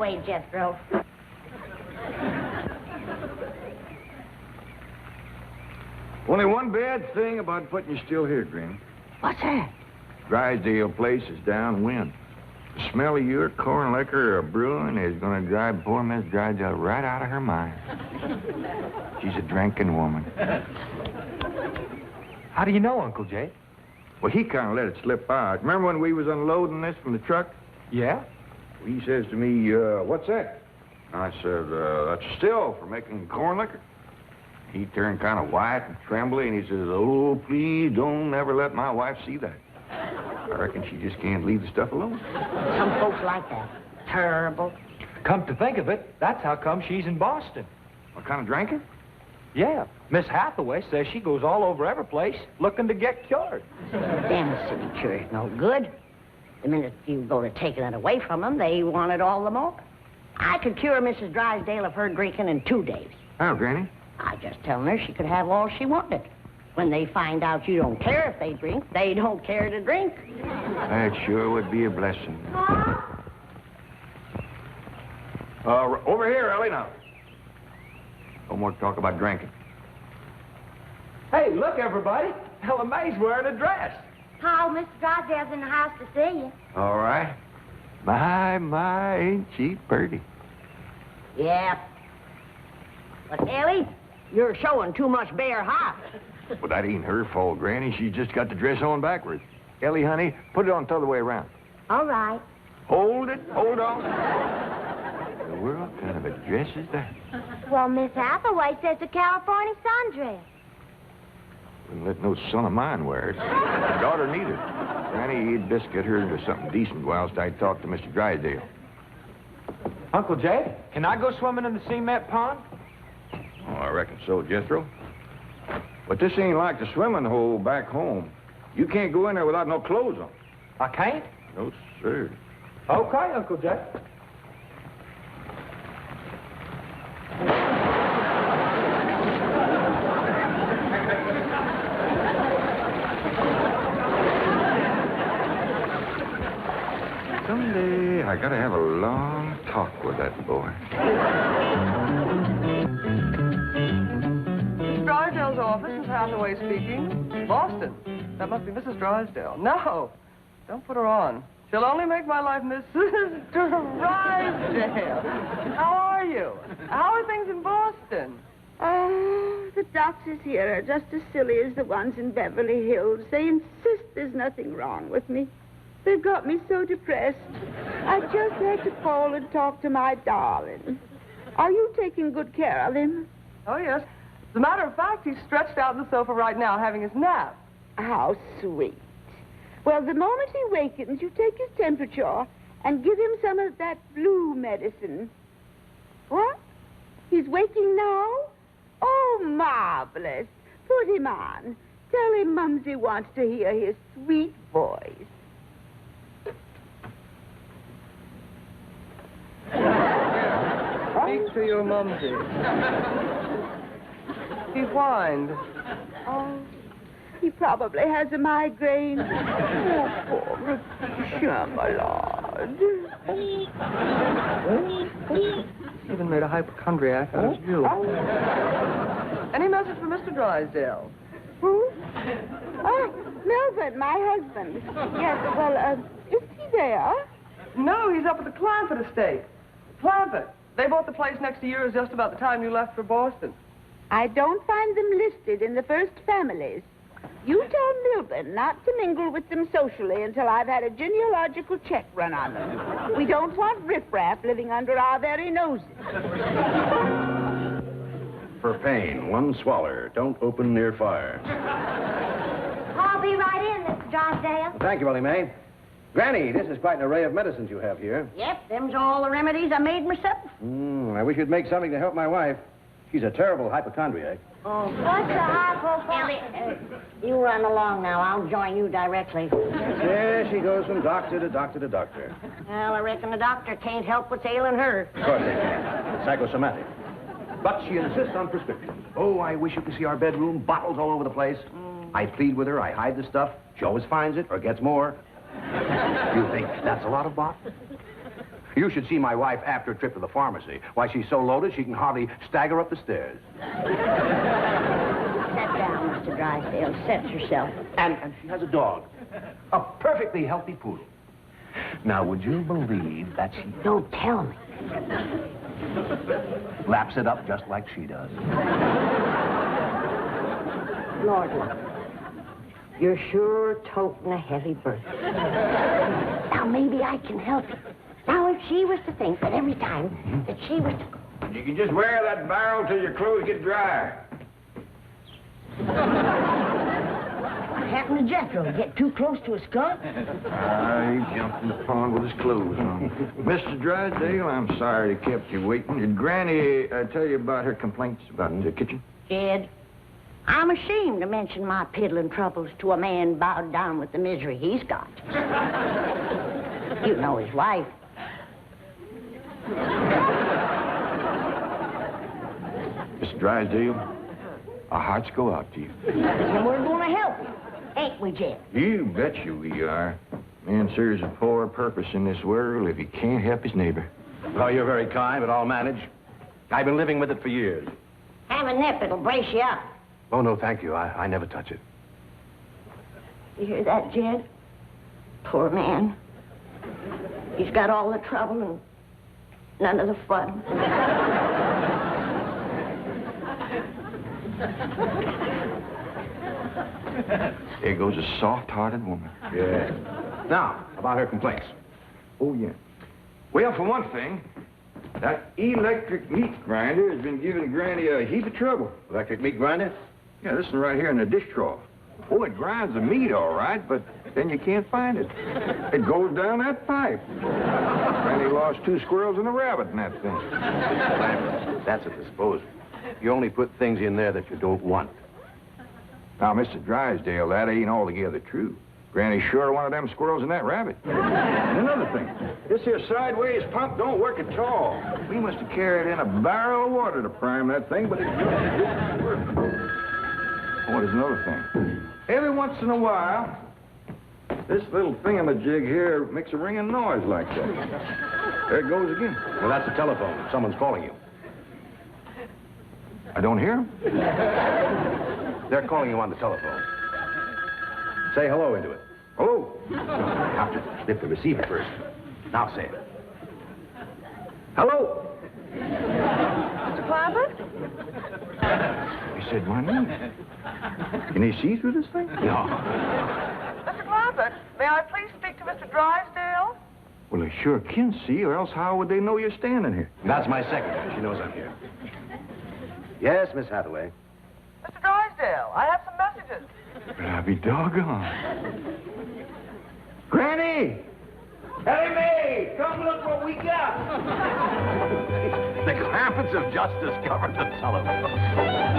way, Jethro. Only one bad thing about putting you still here, Granny. What's that? Drysdale place is downwind. The smell of your corn liquor or brewing is going to drive poor Miss Drysdale right out of her mind. She's a drinking woman. How do you know, Uncle Jay? Well, he kind of let it slip out. Remember when we was unloading this from the truck? Yeah? He says to me, what's that? I said, that's a still for making corn liquor. He turned kind of white and trembly, and he says, oh, please don't ever let my wife see that. I reckon she just can't leave the stuff alone. Some folks like that. Terrible. Come to think of it, that's how come she's in Boston. What kind of drinking? Yeah. Miss Hathaway says she goes all over every place looking to get cured. Them city cures no good. The minute you go to taking it away from them, they want it all the more. I could cure Mrs. Drysdale of her drinking in 2 days. Oh, Granny? I just telling her she could have all she wanted. When they find out you don't care if they drink, they don't care to drink. That sure would be a blessing. Over here, Ellie, now. No more talk about drinking. Hey, look, everybody. Ella Mae's wearing a dress. How, Mr. Drysdale's in the house to see you. All right. My, ain't she pretty? Yeah. But, Ellie, you're showing too much bare heart. Well, that ain't her fault, Granny. She's just got the dress on backwards. Ellie, honey, put it on the other way around. All right. Hold it. Hold on. What kind of a dress is that? Well, Miss Hathaway says a California sundress. Wouldn't let no son of mine wear it. My daughter neither. Granny, you'd best get her into something decent whilst I talk to Mr. Drysdale. Uncle Jay, can I go swimming in the cement pond? Oh, I reckon so, Jethro. But this ain't like the swimming hole back home. You can't go in there without no clothes on. I can't? No, sir. Okay, Uncle Jay. Someday I gotta have a long talk with that boy. Drysdale's office, Miss Hathaway speaking. Boston. That must be Mrs. Drysdale. No, don't put her on. She'll only make my life Mrs. Drysdale. How are you? How are things in Boston? Oh, the doctors here are just as silly as the ones in Beverly Hills. They insist there's nothing wrong with me. They've got me so depressed. I just had to call and talk to my darling. Are you taking good care of him? Oh, yes. As a matter of fact, he's stretched out on the sofa right now having his nap. How sweet. Well, the moment he wakens, you take his temperature and give him some of that blue medicine. What? He's waking now? Oh, marvelous. Put him on. Tell him Mumsy wants to hear his sweet voice. Speak to your Mumsy. He whined. Oh, he probably has a migraine. Oh, poor Patricia, my lord. Even made a hypochondriac out of you. Any message for Mr. Drysdale? Who? Oh, Melvin, my husband. Yes, well, is he there? No, he's up at the Clampett estate. Clampett. They bought the place next to yours just about the time you left for Boston. I don't find them listed in the first families. You tell Milburn not to mingle with them socially until I've had a genealogical check run on them. We don't want riffraff living under our very noses. For pain, one swaller. Don't open near fire. I'll be right in, Mr. Drysdale. Thank you, Ellie Mae. Granny, this is quite an array of medicines you have here. Yep, them's all the remedies I made myself. I wish you'd make something to help my wife. She's a terrible hypochondriac. Oh, What's a hypochondriac? Ellie, you run along now. I'll join you directly. Yeah, she goes from doctor to doctor to doctor. Well, I reckon the doctor can't help what's ailing her. Of course they can. It's psychosomatic. But she insists on prescriptions. Oh, I wish you could see our bedroom. Bottles all over the place. I plead with her. I hide the stuff. She always finds it or gets more. You think that's a lot of bottles? You should see my wife after a trip to the pharmacy. Why, she's so loaded she can hardly stagger up the stairs. Sit down, Mr. Drysdale. Set yourself. And she has a dog. A perfectly healthy poodle. Now, would you believe that she Don't tell me. laps it up just like she does? Lord love you. You're sure toting a heavy burden. Now, maybe I can help you. Now, if she was to think that every time that she was to... You can just wear that barrel till your clothes get dry. What happened to Jethro? Get too close to a skunk? He jumped in the pond with his clothes on. Mr. Drysdale, I'm sorry to kept you waiting. Did Granny tell you about her complaints about the kitchen? Jed, I'm ashamed to mention my piddling troubles to a man bowed down with the misery he's got. You know his wife. Mr. Drysdale, our hearts go out to you. And we're going to help you, ain't we, Jed? You bet you we are. Man serves a poor purpose in this world if he can't help his neighbor. Well, you're very kind, but I'll manage. I've been living with it for years. Have a nip, it'll brace you up. Oh, no, thank you. I never touch it. You hear that, Jed? Poor man. He's got all the trouble and none of the fun. There goes a soft-hearted woman. Yeah. Now, about her complaints. Oh, yeah. Well, for one thing, that electric meat grinder has been giving Granny a heap of trouble. Electric meat grinder? Yeah, this one right here in the dish trough. Oh, it grinds the meat all right, but then you can't find it. It goes down that pipe. Granny lost 2 squirrels and a rabbit in that thing. Clampetts, that's a disposal. You only put things in there that you don't want. Now, Mr. Drysdale, that ain't altogether true. Granny sure wanted them squirrels and that rabbit. And another thing, this here sideways pump don't work at all. We must have carried in a barrel of water to prime that thing, but it didn't work. Oh, there's another thing. Every once in a while, this little thingamajig here makes a ringing noise like that. There it goes again. Well, that's the telephone. Someone's calling you. I don't hear him. They're calling you on the telephone. Say hello into it. Hello. You have to slip the receiver first. Now say it. Hello. Mr. Clampetts? He said my name. Can he see through this thing? No. Mr. Clampetts, may I please speak to Mr. Drysdale? Well, they sure can see, or else how would they know you're standing here? That's my secretary. She knows I'm here. Yes, Miss Hathaway. Mr. Drysdale, I have some messages. But I'll be doggone. Granny! Hey, May! Come look what we got! The Clampetts have just discovered the telephone.